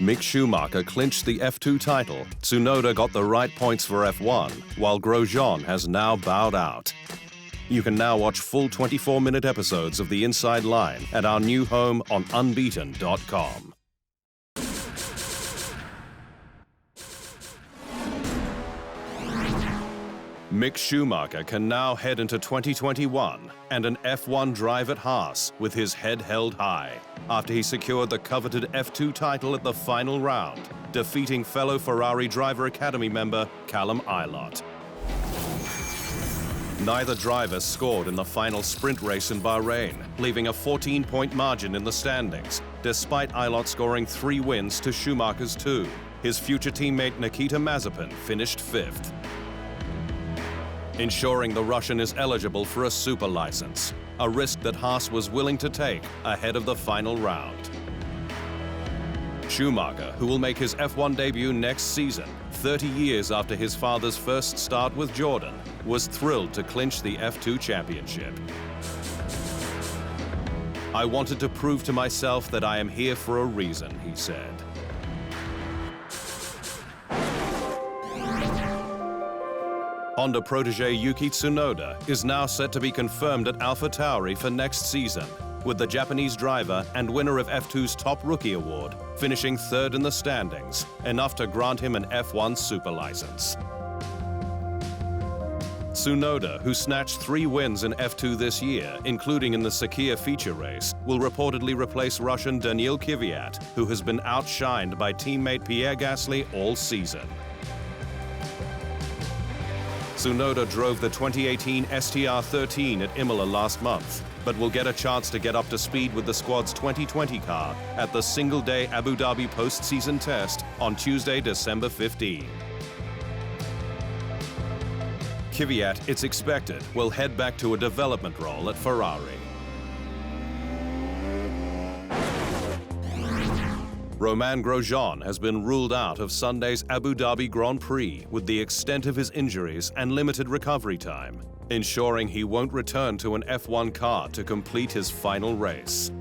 Mick Schumacher clinched the F2 title, Tsunoda got the right points for F1, while Grosjean has now bowed out. You can now watch full 24-minute episodes of The Inside Line at our new home on unbeaten.com. Mick Schumacher can now head into 2021 and an F1 drive at Haas with his head held high after he secured the coveted F2 title at the final round, defeating fellow Ferrari Driver Academy member Callum Ilott. Neither driver scored in the final sprint race in Bahrain, leaving a 14-point margin in the standings, despite Ilott scoring 3 wins to Schumacher's 2. His future teammate Nikita Mazepin finished 5th. Ensuring the Russian is eligible for a super license, a risk that Haas was willing to take ahead of the final round. Schumacher, who will make his F1 debut next season, 30 years after his father's first start with Jordan, was thrilled to clinch the F2 championship. "I wanted to prove to myself that I am here for a reason," he said. Honda protege Yuki Tsunoda is now set to be confirmed at AlphaTauri for next season, with the Japanese driver and winner of F2's Top Rookie Award finishing 3rd in the standings, enough to grant him an F1 super license. Tsunoda, who snatched 3 wins in F2 this year, including in the Sakhir feature race, will reportedly replace Russian Daniil Kvyat, who has been outshined by teammate Pierre Gasly all season. Tsunoda drove the 2018 STR13 at Imola last month, but will get a chance to get up to speed with the squad's 2020 car at the single-day Abu Dhabi post-season test on Tuesday, December 15. Kvyat, it's expected, will head back to a development role at Ferrari. Romain Grosjean has been ruled out of Sunday's Abu Dhabi Grand Prix with the extent of his injuries and limited recovery time, ensuring he won't return to an F1 car to complete his final race.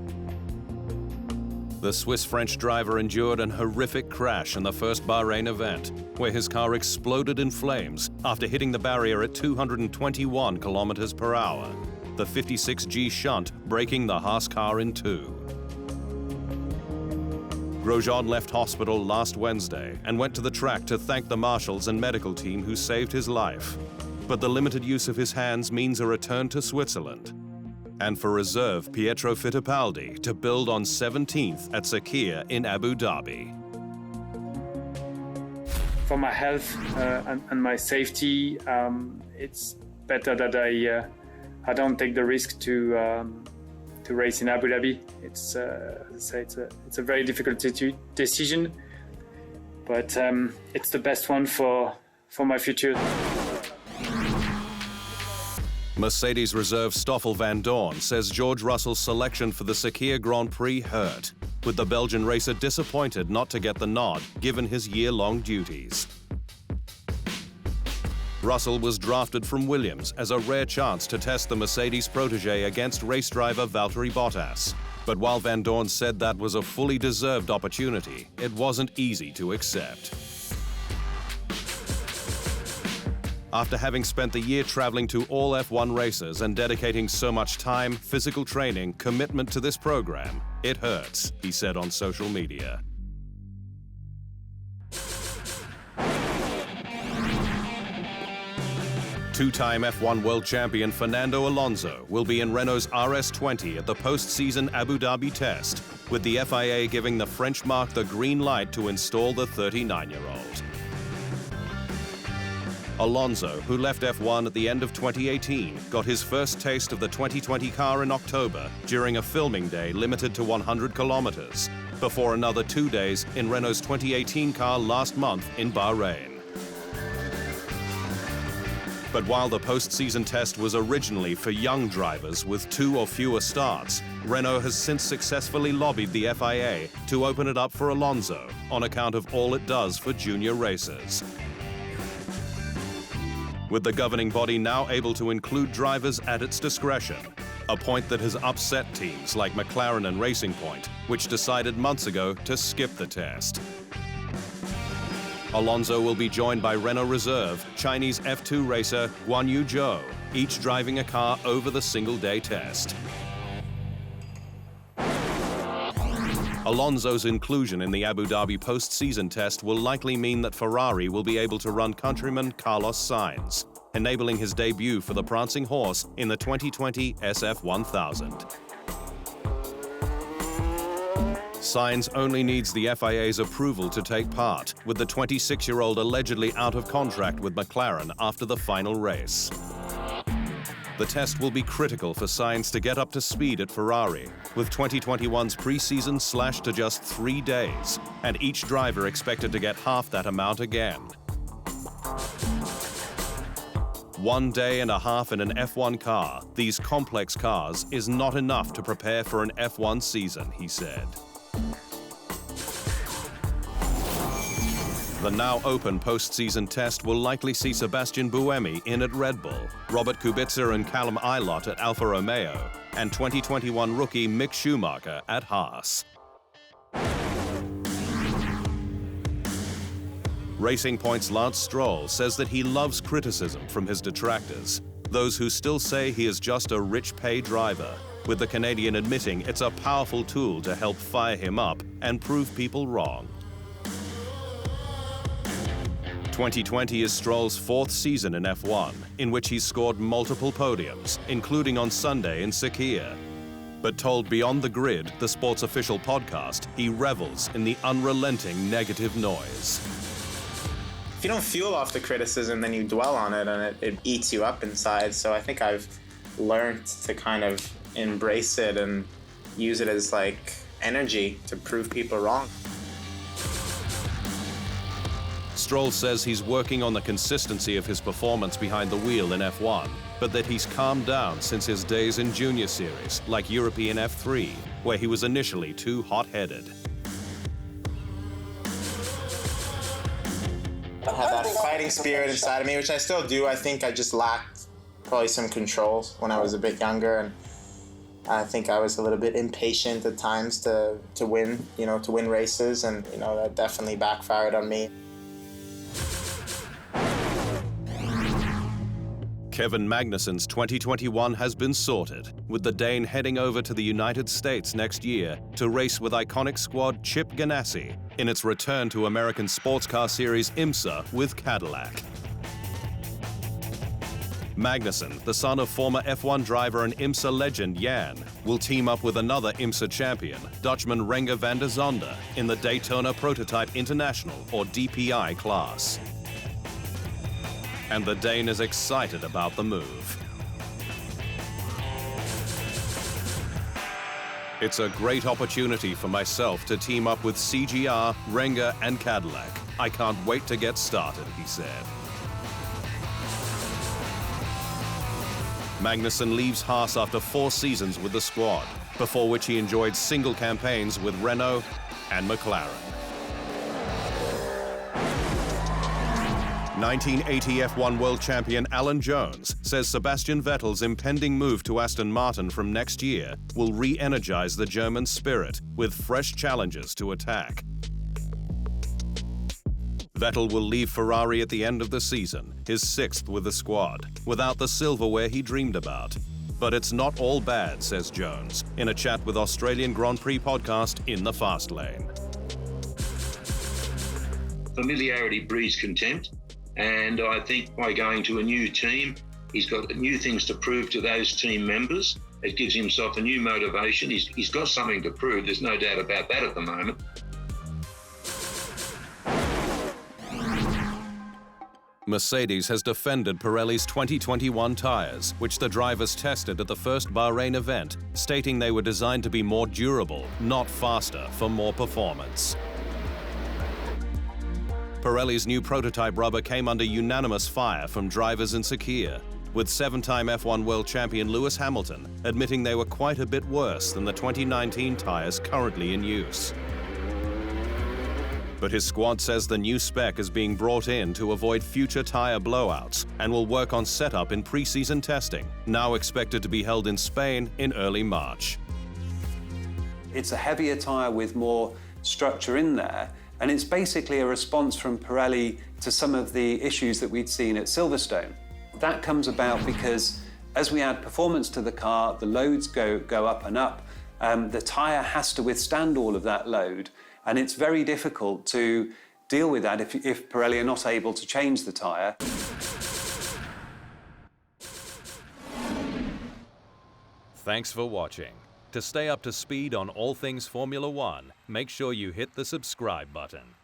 The Swiss-French driver endured an horrific crash in the first Bahrain event, where his car exploded in flames after hitting the barrier at 221 kilometers per hour, the 56G shunt breaking the Haas car in 2. Grosjean left hospital last Wednesday and went to the track to thank the marshals and medical team who saved his life. But the limited use of his hands means a return to Switzerland. And for reserve Pietro Fittipaldi to build on 17th at Sakhir in Abu Dhabi. For my health and my safety, it's better that I don't take the risk to race in Abu Dhabi. It's a very difficult decision, but it's the best one for my future. Mercedes reserve Stoffel Vandoorne says George Russell's selection for the Sakhir Grand Prix hurt, with the Belgian racer disappointed not to get the nod given his year-long duties. Russell was drafted from Williams as a rare chance to test the Mercedes protege against race driver Valtteri Bottas. But while Vandoorne said that was a fully deserved opportunity, it wasn't easy to accept. After having spent the year traveling to all F1 races and dedicating so much time, physical training, commitment to this program, it hurts, he said on social media. Two-time F1 world champion Fernando Alonso will be in Renault's RS20 at the post-season Abu Dhabi test, with the FIA giving the French marque the green light to install the 39-year-old. Alonso, who left F1 at the end of 2018, got his first taste of the 2020 car in October during a filming day limited to 100 kilometers, before another 2 days in Renault's 2018 car last month in Bahrain. But while the post-season test was originally for young drivers with 2 or fewer starts, Renault has since successfully lobbied the FIA to open it up for Alonso on account of all it does for junior racers. With the governing body now able to include drivers at its discretion, a point that has upset teams like McLaren and Racing Point, which decided months ago to skip the test. Alonso will be joined by Renault Reserve, Chinese F2 racer Guan Yu Zhou, each driving a car over the single-day test. Alonso's inclusion in the Abu Dhabi post-season test will likely mean that Ferrari will be able to run countryman Carlos Sainz, enabling his debut for the Prancing Horse in the 2020 SF1000. Sainz only needs the FIA's approval to take part, with the 26-year-old allegedly out of contract with McLaren after the final race. The test will be critical for Sainz to get up to speed at Ferrari, with 2021's pre-season slashed to just 3 days, and each driver expected to get half that amount again. 1 day and a half in an F1 car, these complex cars, is not enough to prepare for an F1 season, he said. The now open post-season test will likely see Sebastian Buemi in at Red Bull, Robert Kubica and Callum Ilott at Alfa Romeo, and 2021 rookie Mick Schumacher at Haas. Racing Point's Lance Stroll says that he loves criticism from his detractors, those who still say he is just a rich pay driver, with the Canadian admitting it's a powerful tool to help fire him up and prove people wrong. 2020 is Stroll's 4th season in F1, in which he's scored multiple podiums, including on Sunday in Sakhir. But told Beyond the Grid, the sport's official podcast, he revels in the unrelenting negative noise. If you don't fuel off the criticism, then you dwell on it and it eats you up inside. So I think I've learned to kind of embrace it and use it as like energy to prove people wrong. Stroll says he's working on the consistency of his performance behind the wheel in F1, but that he's calmed down since his days in junior series, like European F3, where he was initially too hot-headed. I had that fighting spirit inside of me, which I still do. I think I just lacked probably some control when I was a bit younger, and I think I was a little bit impatient at times to win, to win races, and that definitely backfired on me. Kevin Magnussen's 2021 has been sorted, with the Dane heading over to the United States next year to race with iconic squad Chip Ganassi in its return to American sports car series IMSA with Cadillac. Magnussen, the son of former F1 driver and IMSA legend Jan, will team up with another IMSA champion, Dutchman Renger van der Zonde, in the Daytona Prototype International, or DPI class. And the Dane is excited about the move. It's a great opportunity for myself to team up with CGR, Renger, and Cadillac. I can't wait to get started, he said. Magnussen leaves Haas after 4 seasons with the squad, before which he enjoyed single campaigns with Renault and McLaren. 1980 F1 world champion Alan Jones says Sebastian Vettel's impending move to Aston Martin from next year will re-energize the German spirit with fresh challenges to attack. Vettel will leave Ferrari at the end of the season, his 6th with the squad, without the silverware he dreamed about. But it's not all bad, says Jones, in a chat with Australian Grand Prix podcast In the Fast Lane. Familiarity breeds contempt. And I think by going to a new team, he's got new things to prove to those team members. It gives himself a new motivation. He's got something to prove. There's no doubt about that at the moment. Mercedes has defended Pirelli's 2021 tyres, which the drivers tested at the first Bahrain event, stating they were designed to be more durable, not faster, for more performance. Pirelli's new prototype rubber came under unanimous fire from drivers in Sakhir, with 7-time F1 world champion Lewis Hamilton admitting they were quite a bit worse than the 2019 tyres currently in use. But his squad says the new spec is being brought in to avoid future tyre blowouts and will work on setup in pre-season testing, now expected to be held in Spain in early March. It's a heavier tyre with more structure in there, and it's basically a response from Pirelli to some of the issues that we'd seen at Silverstone. That comes about because as we add performance to the car, the loads go up and up. The tyre has to withstand all of that load, and it's very difficult to deal with that if Pirelli are not able to change the tyre. Thanks for watching. To stay up to speed on all things Formula One, make sure you hit the subscribe button.